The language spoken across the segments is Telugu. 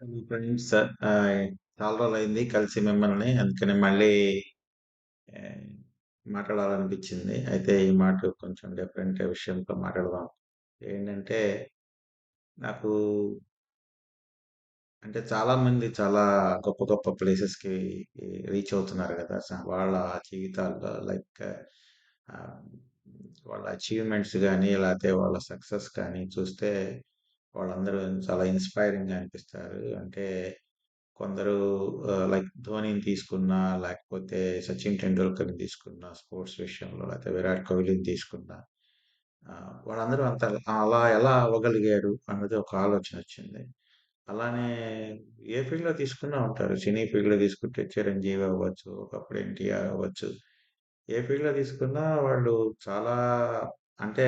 Hello friends. చాలా రోజులైంది కలిసి మిమ్మల్ని. అందుకని మళ్ళీ ఆహ్, మాట్లాడాలనిపించింది. అయితే ఈ మాట కొంచెం డిఫరెంట్ విషయంతో మాట్లాడదాం. ఏంటంటే నాకు అంటే చాలామంది చాలా గొప్ప గొప్ప ప్లేసెస్‌కి రీచ్ అవుతున్నారు గదా! వాళ్ళ జీవితాల్లో లైక్ ఆహ్, వాళ్ళ అచీవ్‌మెంట్స్ గాని, లేతే వాళ్ళ సక్సెస్ కానీ చూస్తే వాళ్ళందరూ చాలా ఇన్‌స్పైరింగ్‌గా అనిపిస్తారు. అంటే కొందరు లైక్ ధోనిని తీసుకున్నా, లేకపోతే సచిన్ టెండూల్కర్‌ని తీసుకున్నా స్పోర్ట్స్ విషయంలో, లేకపోతే విరాట్ కోహ్లీని తీసుకున్నా వాళ్ళందరూ అంత అలా ఎలా అవ్వగలిగారు అన్నది ఒక ఆలోచనొచ్చింది. అలానే ఏ ఫీల్డ్‌లో తీసుకున్నా ఉంటారు. సినీ ఫీల్డ్‌లో తీసుకుంటే చిరంజీవి అవ్వచ్చు, ఒకప్పుడు ఎన్టీఆర్ అవ్వచ్చు. ఏ ఫీల్డ్‌లో తీసుకున్నా వాళ్ళు చాలా అంటే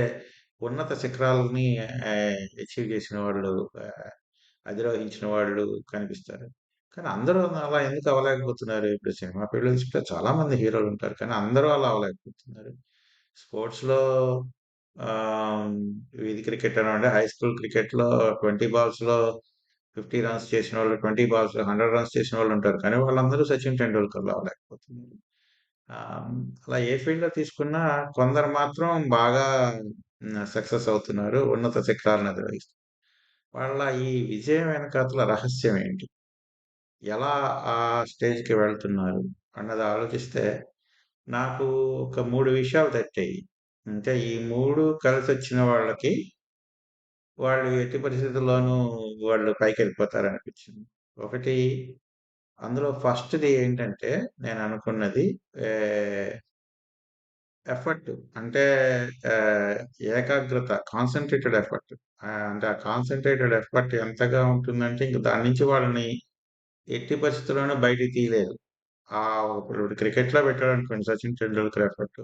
ఉన్నత శిఖరాలని అచీవ్ చేసిన వాళ్ళు, ఆహ్, అధిరోహించిన వాళ్ళు కనిపిస్తారు. కానీ అందరూ అలా ఎందుకు అవ్వలేకపోతున్నారు? ఇప్పుడు సినిమా ఫీల్డ్‌లో తీసుకుంటే చాలా మంది హీరోలుంటారు. కానీ అందరూ అలా అవ్వలేకపోతున్నారు. స్పోర్ట్స్‌లో ఆహ్, ఇది క్రికెట్ అనండి హై స్కూల్ క్రికెట్‌లో 20 బాల్స్‌లో 50 రన్స్ చేసినోళ్ళు, 20 బాల్స్‌లో 100 రన్స్ చేసినోళ్ళుంటారు. కానీ వాళ్ళందరూ సచిన్ టెండూల్కర్‌లా అవ్వలేకపోతున్నారు. ఆహ్, అలా ఏ ఫీల్డ్‌లో తీసుకున్నా కొందరు మాత్రం బాగా సక్సెస్ అవుతున్నారు. ఉన్నత శిఖరాలను అధిరోహిస్తున్నారు. వాళ్ళ ఈ విజయం వెనకాతల రహస్యం ఏంటి? ఎలా ఆ స్టేజ్‌కి వెళ్తున్నారు? అన్నది ఆలోచిస్తే నాకు ఒక 3 విషయాలు తట్టాయి. అంటే ఈ 3 కలిసొచ్చిన వాళ్ళకి వాళ్ళు ఎట్టి పరిస్థితుల్లోనూ వాళ్ళు పైకెళ్ళిపోతారనిపించింది. ఒకటి అందులో ఫస్ట్‌ది ఏంటంటే నేననుకున్నది ఆహ్, ఎఫర్ట్ అంటే ఆహ్, ఏకాగ్రత, కాన్సంట్రేటెడ్ ఎఫర్ట్. అంటే ఆ కాన్సంట్రేటెడ్ ఎఫర్ట్ ఎంతగా ఉంటుందంటే ఇంక దాని నుంచి వాళ్ళని ఎట్టి పరిస్థితుల్లోనూ బయటికి తీయలేరు. ఇప్పుడు క్రికెట్‌లో పెట్టాడనుకోండి 'సచిన్ టెండూల్కర్' ఎఫర్ట్.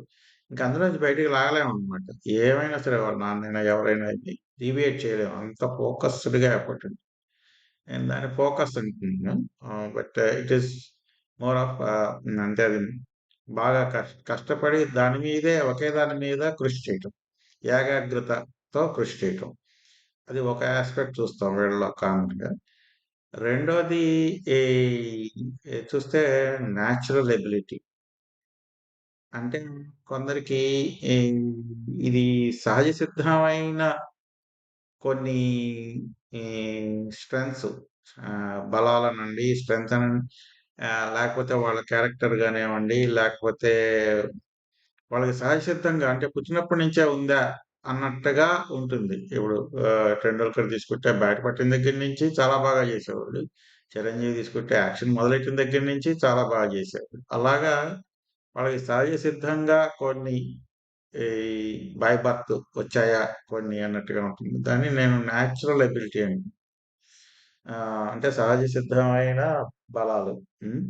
ఇంక అందులోంచి బయటికి లాగలేమనమాట. ఏమైనా సరే వాళ్ళ నాన్నైనా ఎవరైనా డీవియేట్ చేయలేము. అంత ఫోకస్డ్‌గా ఎఫర్ట్ ఉంటుంది. నేను దాన్ని ఫోకస్ అంటున్నాను. But it is more of అంటే అది బాగా కష్టపడి దాని మీదే ఒకే దాని మీద కృషి చేయటం. ఏకాగ్రతతో కృషి చేయటం. అది ఒక యాస్పెక్ట్ చూస్తాం వీళ్ళలో కామన్‌గా. రెండోది ఈ చూస్తే న్యాచురల్ ఎబిలిటీ. అంటే కొందరికి ఈ ఇది సహజ సిద్ధమైన కొన్ని ఈ స్ట్రెంగ్త్స్ బలాలనండి, స్ట్రెంగ్త్ అనండి లేకపోతే వాళ్ళ క్యారెక్టర్ గానివ్వండి, లేకపోతే వాళ్ళకి సహజసిద్ధంగా అంటే పుట్టినప్పటి నుంచే ఉందా అన్నట్టుగా ఉంటుంది. ఇప్పుడు 'టెండూల్కర్' తీసుకుంటే బ్యాట్ పట్టిన దగ్గర నుంచి చాలా బాగా చేసేవాడు. 'చిరంజీవి' తీసుకుంటే యాక్షన్ మొదలెట్టిన దగ్గర నుంచి చాలా బాగా చేసేవాడు. అలాగా వాళ్ళకి సహజ సిద్ధంగా కొన్ని ఈ బై బర్త్ వచ్చాయా కొన్ని అన్నట్టుగా ఉంటుంది. దాన్ని నేను న్యాచురల్ ఎబిలిటీ అని అంటే సహజ సిద్ధమైన బలాలు. హ్మ్.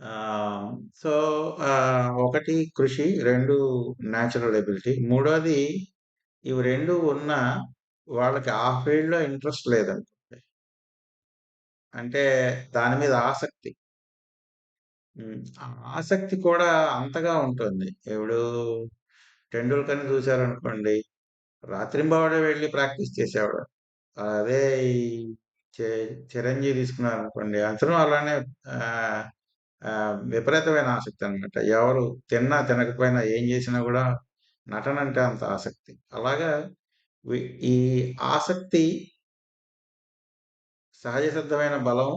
ఆహ్, సో, ఒకటి కృషి, 2 న్యాచురల్ ఎబిలిటీ. మూడోది ఇవి 2 ఉన్నా వాళ్ళకి ఆ ఫీల్డ్‌లో ఇంట్రెస్ట్ లేదనుకోండి. అంటే దాని మీద ఆసక్తి. హ్మ్. ఆ ఆసక్తి కూడా అంతగా ఉంటుంది. ఇప్పుడు 'టెండూల్కర్‌ని' చూసారనుకోండి, రాత్రింబవళ్ళు వెళ్లి ప్రాక్టీస్ చేసేవాడు. అదే ఈ చి 'చిరంజీవి' తీసుకున్నారనుకోండి, అతను అలానే ఆహ్, విపరీతమైన ఆసక్తి అన్నమాట. ఎవరు తిన్నా, తినకపోయినా, ఏం చేసినా గూడా నటనంటే అంత ఆసక్తి. అలాగా వి ఈ ఆసక్తి, సహజ సిద్ధమైన బలం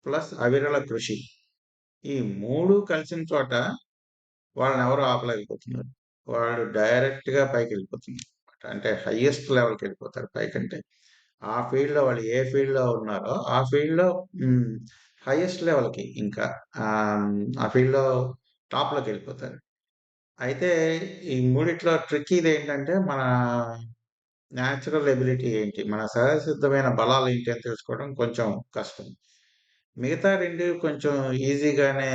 ప్లస్ అవిరళ కృషి. ఈ 3 కలిసిన చోట వాళ్ళనెవరు ఆపలేకపోతున్నారు. వాళ్ళు డైరెక్ట్‌గా పైకెళ్ళిపోతున్నారు. అంటే హైయెస్ట్ లెవెల్‌కెళ్ళిపోతారు పైకంటే. ఆ ఫీల్డ్‌లో వాళ్ళు ఏ ఫీల్డ్‌లో ఉన్నారో, ఆ ఫీల్డ్‌లో హ్మ్. హైయెస్ట్ లెవెల్‌కి ఇంకా ఆ ఫీల్డ్‌లో టాప్‌లోకెళ్ళిపోతారు. అయితే ఈ మూడిట్లో ట్రిక్కీదేంటంటే మన న్యాచురల్ ఎబిలిటీ ఏంటి? మన సహజసిద్ధమైన బలాలేంటి అని తెలుసుకోవడం కొంచెం కష్టం. మిగతా 2 కొంచెం ఈజీగానే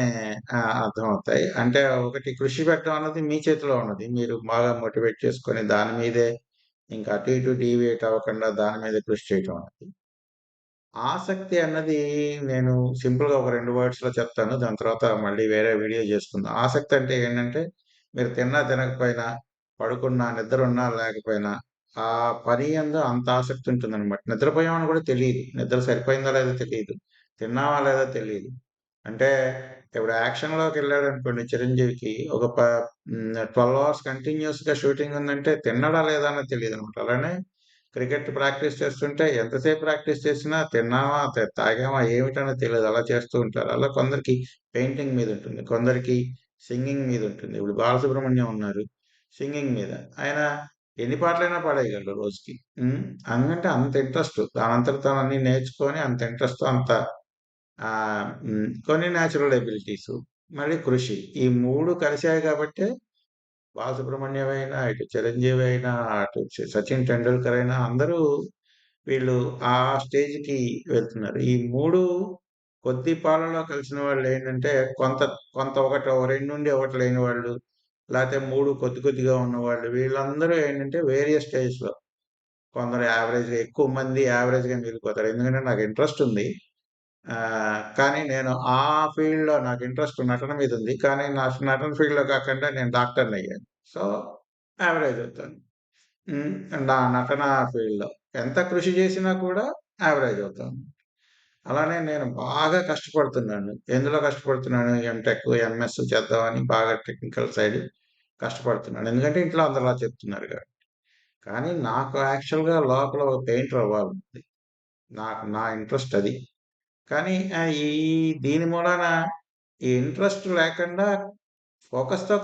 అర్థమవుతాయి. అంటే ఒకటి కృషి పెట్టడం అన్నది మీ చేతిలో ఉన్నది. మీరు బాగా మోటివేట్ చేసుకొని దాని మీదే ఇంకా అటు ఇటు డీవియేట్ అవ్వకుండా దాని మీదే కృషి చేయటం అన్నది. ఆసక్తి అన్నది నేను సింపుల్‌గా ఒక 2 వర్డ్స్‌లో చెప్తాను. దాని తర్వాత మళ్ళీ వేరే వీడియో చేసుకుందాం. ఆసక్తి అంటే ఏంటంటే మీరు తిన్నా తినకపోయినా, పడుకున్నా, నిద్రున్నా లేకపోయినా ఆ పని యందు అంత ఆసక్తి ఉంటుందన్నమాట. నిద్రపోయామని కూడా తెలీదు. నిద్ర సరిపోయిందో లేదో తెలీదు. తిన్నామా లేదో తెలీదు. అంటే ఇప్పుడు యాక్షన్‌లోకెళ్ళాడనుకోండి చిరంజీవికి ఒక 12 అవర్స్ కంటిన్యూయస్‌గా షూటింగ్ ఉందంటే తిన్నాడా లేదా అన్నది తెలీదనమాట. అలానే క్రికెట్ ప్రాక్టీస్ చేస్తుంటే ఎంతసేపు ప్రాక్టీస్ చేసినా తిన్నామా, తాగామా ఏమిటన్నది తెలీదు. అలా చేస్తూ ఉంటారు. అలా కొందరికి పెయింటింగ్ మీద ఉంటుంది. కొందరికి సింగింగ్ మీద ఉంటుంది. ఇప్పుడు బాలసుబ్రహ్మణ్యం ఉన్నారు. సింగింగ్ మీద. ఆయన ఎన్ని పాటలైనా పాడేయగలడు రోజుకి. హ్మ్. అందుకంటే అంత ఇంట్రెస్ట్. దానంతట తాను అన్నీ నేర్చుకొని అంత ఇంట్రెస్ట్‌తో అంత కొన్ని న్యాచురల్ ఎబిలిటీసు, మళ్ళీ కృషి. ఈ 3 కలిసాయి కాబట్టే బాలసుబ్రహ్మణ్యం అయినా, ఇటు చిరంజీవి అయినా, అటు సచిన్ టెండూల్కర్ అయినా అందరూ వీళ్ళు ఆ స్టేజ్‌కి వెళ్తున్నారు. ఈ 3 కొద్ది పాలలో కలిసిన వాళ్ళేంటంటే కొంత కొంత ఒకటి 2 నుండి ఒకటి లేని వాళ్ళు, లేతే 3 కొద్ది కొద్దిగా ఉన్నవాళ్ళు వీళ్ళందరూ ఏంటంటే వేరియస్ స్టేజ్‌లో కొందరు యావరేజ్‌గా ఎక్కువ మంది యావరేజ్‌గా మిగిలిపోతారు. ఎందుకంటే నాకు ఇంట్రెస్ట్ ఉంది. కానీ నేను ఆ ఫీల్డ్‌లో నాకు ఇంట్రెస్ట్ నటన మీద ఉంది. కానీ నా నటన ఫీల్డ్‌లో కాకుండా నేను డాక్టర్‌నయ్యాను. సో, యావరేజ్ అవుతాను. హ్మ్. నా నటన ఫీల్డ్‌లో. ఎంత కృషి చేసినా కూడా యావరేజ్ అవుతాను. అలానే నేను బాగా కష్టపడుతున్నాను. ఎందులో కష్టపడుతున్నాను? ఎంటెక్, ఎంఎస్ చేద్దామని బాగా టెక్నికల్ సైడ్ కష్టపడుతున్నాను. ఎందుకంటే ఇంట్లో అందరూ అలా చెప్తున్నారు కాబట్టి. కానీ నాకు యాక్చువల్‌గా లోపల ఒక పెయింటర్ అవ్వాలనుంది. నాకు నా ఇంట్రెస్ట్ అది. కానీ దీని మూలాన ఈ ఇంట్రెస్ట్ లేకుండా ఫోకస్‌తో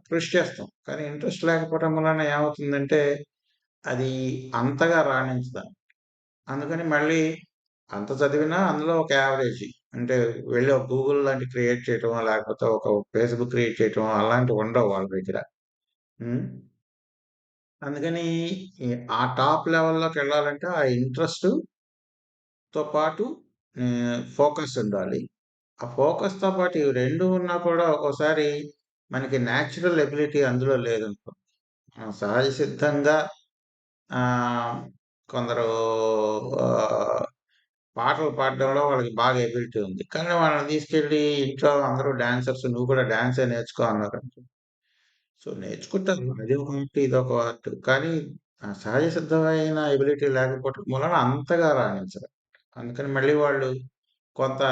కృషి చేస్తాం. కానీ ఇంట్రెస్ట్ లేకపోవడం వలన ఏమవుతుందంటే, అది అంతగా రాణించదు. అందుకని మళ్ళీ అంత చదివినా అందులో ఒక యావరేజి. అంటే వెళ్లి ఒక గూగుల్ లాంటివి క్రియేట్ చేయటమో, లేకపోతే ఒక ఫేస్‌బుక్ క్రియేట్ చేయటమో అలాంటివి ఉండవు వాళ్ళ దగ్గర. హ్మ్. అందుకని ఈ ఆ టాప్ లెవెల్‌లోకెళ్ళాలంటే ఆ ఇంట్రెస్ట్‌తో పాటు ఫోకస్ ఉండాలి. ఆ ఫోకస్‌తో పాటు ఇవి 2 ఉన్నా కూడా ఒక్కోసారి మనకి నేచురల్ ఎబిలిటీ అందులో లేదనుకో. సహజ సిద్ధంగా ఆహ్, కొందరు ఆహ్, పాటలు పాడడంలో వాళ్ళకి బాగా ఎబిలిటీ ఉంది. కానీ వాళ్ళని తీసుకెళ్ళి ఇంట్లో అందరూ డాన్సర్స్ నువ్వు కూడా డాన్సే నేర్చుకో అన్నారనుకో. సో, నేర్చుకుంటారు. అది ఒక ఆర్ట్, ఇదొక ఆర్ట్. కానీ సహజ సిద్ధమైన ఎబిలిటీ లేకపోవటం వలన అంతగా రాణించరు. అందుకని మళ్ళీ వాళ్ళు కొంత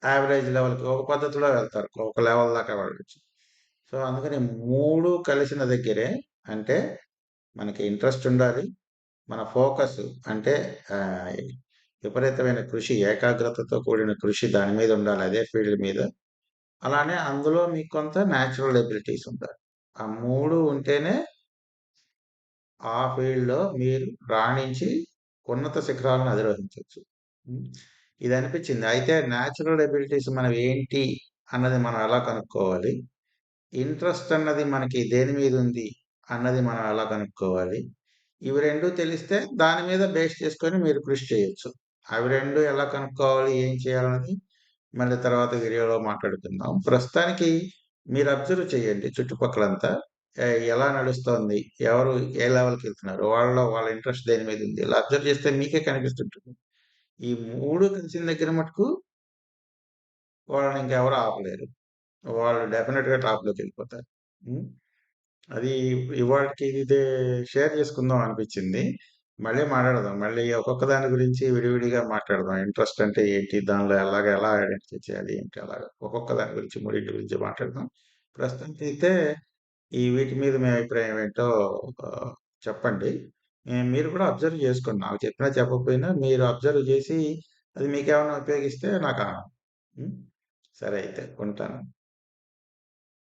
యావరేజ్ లెవెల్‌కి ఒక పద్ధతిలో వెళ్తారు. ఒక లెవెల్ దాకా వెళ్ళొచ్చు. సో, అందుకని 3 కలిసిన దగ్గరే అంటే మనకి ఇంట్రెస్ట్ ఉండాలి. మన ఫోకస్ అంటే ఆహ్, విపరీతమైన కృషి, ఏకాగ్రతతో కూడిన కృషి దాని మీద ఉండాలి. అదే ఫీల్డ్ మీద. అలానే అందులో మీకు కొంత నేచురల్ ఎబిలిటీస్ ఉండాలి. ఆ 3 ఉంటేనే ఆ ఫీల్డ్‌లో మీరు రాణించి ఉన్నత శిఖరాలను అధిరోహించొచ్చు. హ్మ్. ఇదనిపించింది. అయితే నేచురల్ ఎబిలిటీస్ మనవేంటి అన్నది మనం ఎలా కనుక్కోవాలి? ఇంట్రెస్ట్ అన్నది మనకి దేని మీదుంది అన్నది మనం ఎలా కనుక్కోవాలి? ఇవి 2 తెలిస్తే దాని మీద బేస్ చేసుకొని మీరు కృషి చేయొచ్చు. అవి 2 ఎలా కనుక్కోవాలి? ఏం చేయాలన్నది మళ్ళీ తర్వాత వీడియోలో మాట్లాడుకుందాం. ప్రస్తుతానికి మీరు అబ్జర్వ్ చేయండి చుట్టుపక్కలంతా. ఎలా నడుస్తోంది? ఎవరు ఏ లెవెల్‌కెళ్తున్నారు? వాళ్ళ ఇంట్రెస్ట్ దేని మీదుంది? ఇలా అబ్జర్వ్ చేస్తే మీకే కనిపిస్తుంటుంది. ఈ 3 కలిసిన దగ్గర మటుకు వాళ్ళని ఇంకెవరు ఆపలేరు. వాళ్ళు డెఫినిట్‌గా టాప్‌లోకెళ్ళిపోతారు. హ్మ్. అది ఇవాల్టికి ఇదే షేర్ చేసుకుందాం అనిపించింది. మళ్ళీ మాట్లాడదాం. మళ్ళీ ఒక్కొక్క దాని గురించి విడివిడిగా మాట్లాడదాం. ఇంట్రెస్ట్ అంటే ఏంటి? దానిలో ఎలా ఐడెంటిఫై చేయాలి? ఏంటి అలాగా ఒక్కొక్క దాని గురించి మూడింటి గురించి మాట్లాడదాం. ప్రస్తుతానికైతే ఈ వీటి మీద మీ అభిప్రాయం ఏంటో ఆహ్, చెప్పండి. మీరు కూడా అబ్జర్వ్ చేసుకోండి. నాకు చెప్పినా చెప్పకపోయినా మీరు అబ్జర్వ్ చేసి అది మీకేమన్నా ఉపయోగిస్తే నాకు ఆనందం. హ్మ్. సరే అయితే ఉంటాను.